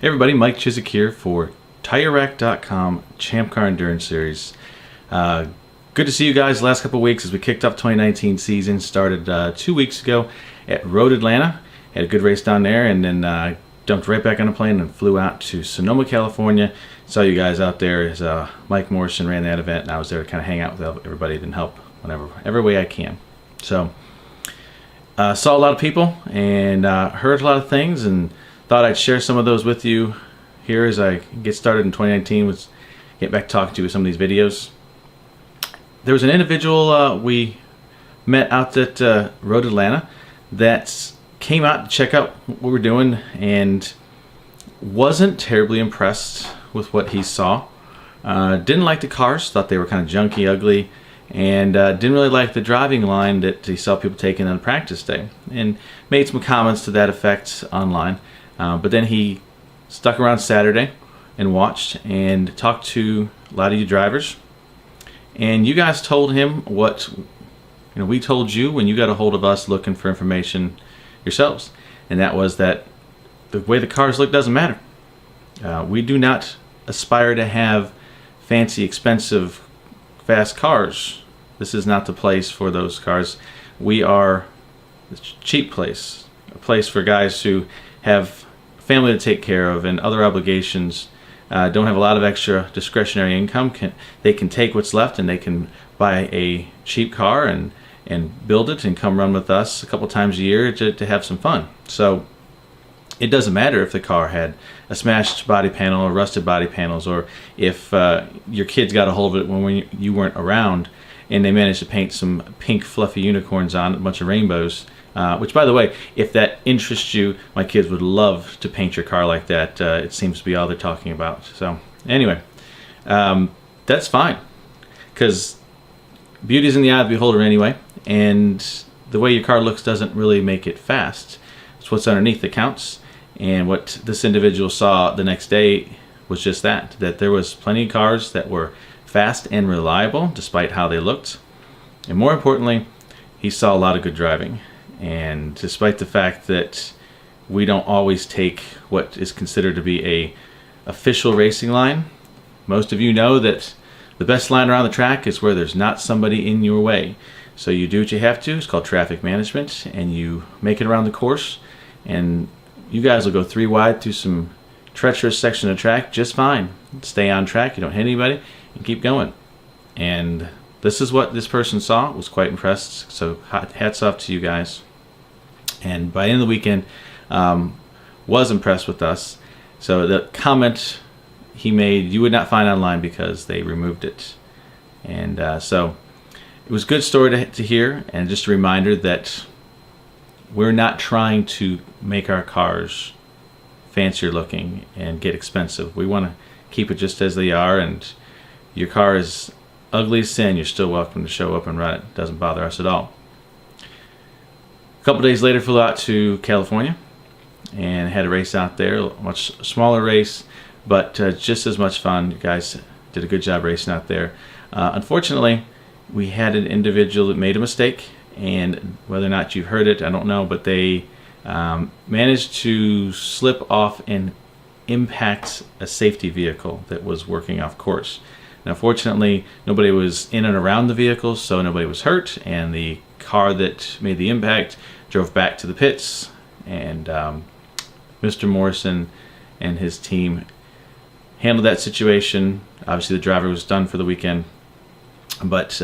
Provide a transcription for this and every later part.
Hey everybody, Mike Chiswick here for TireRack.com ChampCar Endurance Series. Good to see you guys the last couple of weeks as we kicked off 2019 season. Started 2 weeks ago at Road Atlanta. Had a good race down there, and then jumped right back on a plane and flew out to Sonoma, California. Saw you guys out there as Mike Morrison ran that event, and I was there to kind of hang out with everybody and help every way I can. So saw a lot of people and heard a lot of things, and thought I'd share some of those with you here as I get started in 2019. Let's get back talking to you with some of these videos. There was an individual we met out at Road Atlanta that came out to check out what we were doing and wasn't terribly impressed with what he saw. Didn't like the cars, thought they were kind of junky, ugly, and didn't really like the driving line that he saw people taking on practice day, and made some comments to that effect online. But then he stuck around Saturday and watched and talked to a lot of you drivers, and you guys told him what we told you when you got a hold of us looking for information yourselves, and that was that the way the cars look doesn't matter. We do not aspire to have fancy, expensive, fast cars. This is not the place for those cars. We are a cheap place, a place for guys who have family to take care of and other obligations, don't have a lot of extra discretionary income. They can take what's left and they can buy a cheap car and build it and come run with us a couple times a year to have some fun. So it doesn't matter if the car had a smashed body panel or rusted body panels, or if your kids got a hold of it when you weren't around and they managed to paint some pink fluffy unicorns on it, a bunch of rainbows. Which, by the way, if that interests you, my kids would love to paint your car like that. It seems to be all they're talking about. So anyway, that's fine, because beauty's in the eye of the beholder anyway, and the way your car looks doesn't really make it fast. It's what's underneath that counts. And what this individual saw the next day was just that there was plenty of cars that were fast and reliable despite how they looked. And more importantly, he saw a lot of good driving. And despite the fact that we don't always take what is considered to be a official racing line, most of you know that the best line around the track is where there's not somebody in your way. So you do what you have to. It's called traffic management, and you make it around the course, and you guys will go 3 wide through some treacherous section of track just fine. Stay on track, you don't hit anybody, and keep going. And this is what this person saw. Was quite impressed. So hats off to you guys. And by the end of the weekend, was impressed with us. So the comment he made, you would not find online because they removed it. And so it was a good story to hear, and just a reminder that we're not trying to make our cars fancier looking and get expensive. We want to keep it just as they are, and your car is ugly as sin, you're still welcome to show up and run it. It doesn't bother us at all. A couple days later, flew out to California and had a race out there, a much smaller race, but just as much fun. You guys did a good job racing out there. Unfortunately, we had an individual that made a mistake, and whether or not you've heard it, I don't know, but they managed to slip off and impact a safety vehicle that was working off course. Now, fortunately, nobody was in and around the vehicle, so nobody was hurt, and the car that made the impact drove back to the pits, and Mr. Morrison and his team handled that situation. Obviously, the driver was done for the weekend, but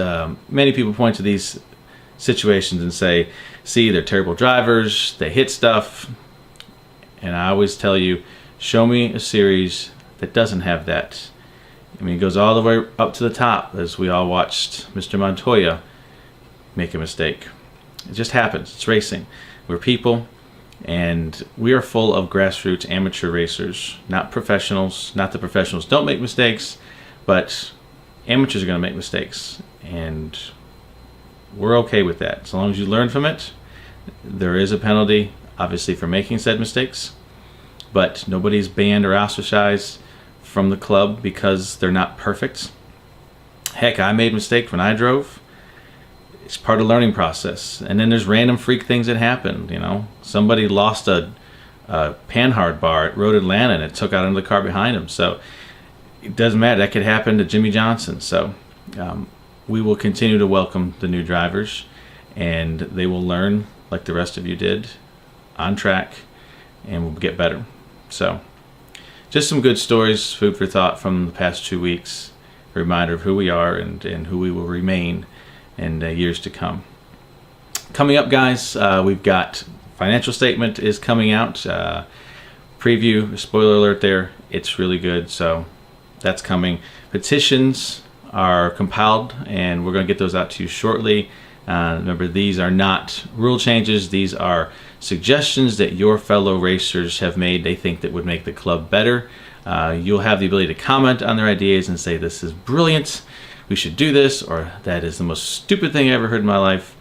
many people point to these situations and say, see, they're terrible drivers, they hit stuff, and I always tell you, show me a series that doesn't have that. I mean, it goes all the way up to the top, as we all watched Mr. Montoya make a mistake. It just happens. It's racing. We're people, and we are full of grassroots amateur racers, not professionals. Not that professionals don't make mistakes, but amateurs are going to make mistakes, and we're okay with that. As long as you learn from it, there is a penalty, obviously, for making said mistakes, but nobody's banned or ostracized from the club because they're not perfect. Heck, I made mistakes when I drove. It's part of the learning process. And then there's random freak things that happen. Somebody lost a panhard bar at Road Atlanta, and it took out another car behind him. So it doesn't matter. That could happen to Jimmy Johnson. So we will continue to welcome the new drivers, and they will learn like the rest of you did on track, and will get better. So just some good stories, food for thought from the past 2 weeks, a reminder of who we are and who we will remain in years to come. Coming up, guys, we've got financial statement is coming out. Preview, spoiler alert there, it's really good, so that's coming. Petitions are compiled, and we're going to get those out to you shortly. Remember, these are not rule changes. These are suggestions that your fellow racers have made they think that would make the club better. You'll have the ability to comment on their ideas and say, this is brilliant, we should do this, or that is the most stupid thing I ever heard in my life.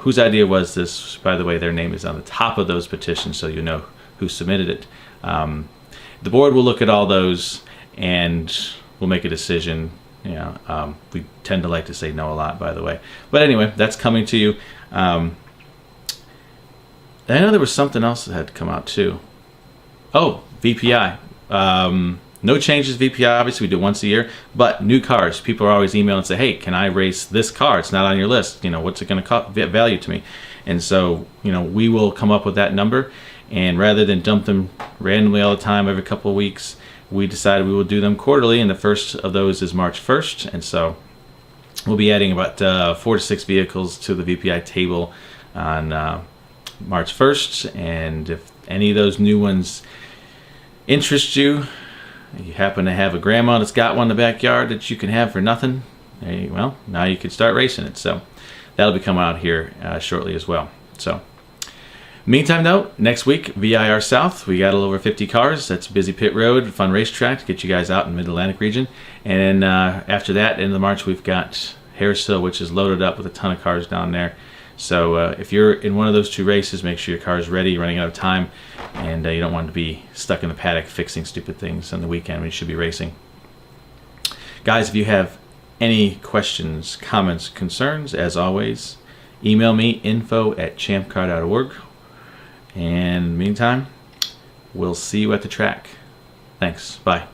Whose idea was this? By the way, their name is on the top of those petitions, so you know who submitted it. The board will look at all those, and we'll make a decision. We tend to like to say no a lot, by the way. But anyway, that's coming to you. I know there was something else that had to come out too. Oh, VPI. No changes VPI, obviously we do it once a year, but new cars. People are always emailing and say, hey, can I race this car? It's not on your list. What's it going to value to me? And so, we will come up with that number, and rather than dump them randomly all the time every couple of weeks, we decided we will do them quarterly, and the first of those is March 1st. And so we'll be adding about 4 to 6 vehicles to the VPI table on March 1st. And if any of those new ones interest you, you happen to have a grandma that's got one in the backyard that you can have for nothing, well, now you can start racing it. So that'll be coming out here shortly as well. So meantime, though, next week, VIR South, we got a little over 50 cars. That's busy pit road, fun racetrack to get you guys out in the Mid-Atlantic region. And then after that, in the March, we've got Harris Hill, which is loaded up with a ton of cars down there. So if you're in one of those 2 races, make sure your car is ready, you're running out of time, and you don't want to be stuck in the paddock fixing stupid things on the weekend when you should be racing. Guys, if you have any questions, comments, concerns, as always, email me, info@champcar.org. And meantime, we'll see you at the track. Thanks. Bye.